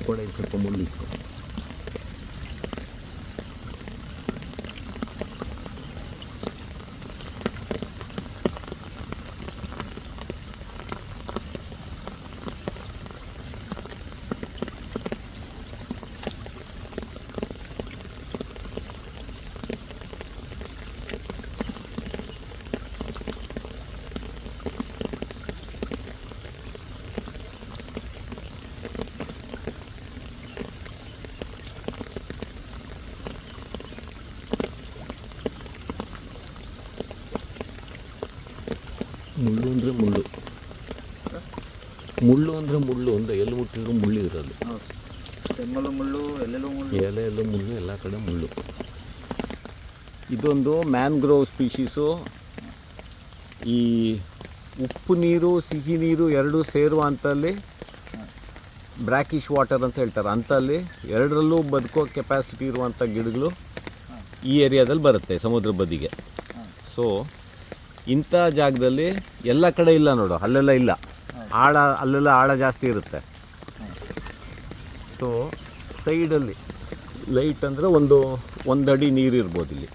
ಕೂಡ ಇದು ಸ್ವಲ್ಪ ಮುಳ್ಳಿತ್ತು. ಮುಳ್ಳು ಅಂದರೆ ಮುಳ್ಳು, ಮುಳ್ಳು ಅಂದರೆ ಮುಳ್ಳು ಅಂದರೆ ಎಲ್ಲಿ ಮುಟ್ಟಿದ್ರು ಮುಳ್ಳು ಇರೋದು. ತೆಮ್ಮಲು ಮುಳ್ಳು, ಎಲ್ಲೆಲ್ಲೂ ಮುಳ್ಳು, ಎಲೆಯಲ್ಲೂ ಮುಳ್ಳು, ಎಲ್ಲ ಕಡೆ ಮುಳ್ಳು. ಇದೊಂದು ಮ್ಯಾನ್ಗ್ರೋವ್ ಸ್ಪೀಶೀಸು. ಈ ಉಪ್ಪು ನೀರು ಸಿಹಿ ನೀರು ಎರಡೂ ಸೇರುವಂಥಲ್ಲಿ ಬ್ರ್ಯಾಕಿಶ್ ವಾಟರ್ ಅಂತ ಹೇಳ್ತಾರೆ, ಅಂಥಲ್ಲಿ ಎರಡರಲ್ಲೂ ಬದುಕೋ ಕೆಪಾಸಿಟಿ ಇರುವಂಥ ಗಿಡಗಳು ಈ ಏರಿಯಾದಲ್ಲಿ ಬರುತ್ತೆ, ಸಮುದ್ರ ಬದಿಗೆ. ಸೊ ಇಂಥ ಜಾಗದಲ್ಲಿ ಎಲ್ಲ ಕಡೆ ಇಲ್ಲ ನೋಡು, ಅಲ್ಲೆಲ್ಲ ಇಲ್ಲ, ಆಳ ಅಲ್ಲೆಲ್ಲ ಆಳ ಜಾಸ್ತಿ ಇರುತ್ತೆ. ಸೊ ಸೈಡಲ್ಲಿ ಲೈಟ್ ಅಂದರೆ ಒಂದು ಅಡಿ ನೀರು ಇರ್ಬೋದು ಇಲ್ಲಿ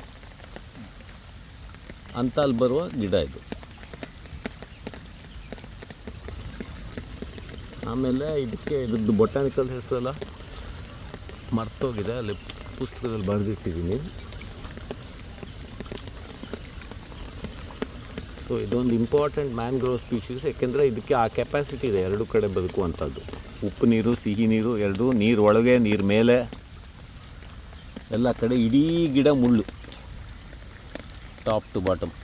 ಅಂತ ಅಲ್ಲಿ ಬರುವ ಗಿಡ ಇದು. ಆಮೇಲೆ ಇದ್ರದ್ದು ಬೊಟಾನಿಕಲ್ ಹೆಸರೆಲ್ಲ ಮರ್ತೋಗಿದೆ, ಅಲ್ಲಿ ಪುಸ್ತಕದಲ್ಲಿ ಬರೆದಿಟ್ಟಿದ್ದೀನಿ. ಸೊ ಇದೊಂದು ಇಂಪಾರ್ಟೆಂಟ್ ಮ್ಯಾನ್ಗ್ರೋವ್ ಸ್ಪೀಶೀಸ್, ಯಾಕೆಂದರೆ ಇದಕ್ಕೆ ಆ ಕೆಪಾಸಿಟಿ ಇದೆ ಎರಡು ಕಡೆ ಬದುಕುವಂಥದ್ದು. ಉಪ್ಪು ನೀರು ಸಿಹಿ ನೀರು ಎರಡೂ, ನೀರು ಒಳಗೆ ನೀರು ಮೇಲೆ ಎಲ್ಲ ಕಡೆ ಇಡೀ ಗಿಡ ಮುಳ್ಳು ಟಾಪ್ ಟು ಬಾಟಮ್.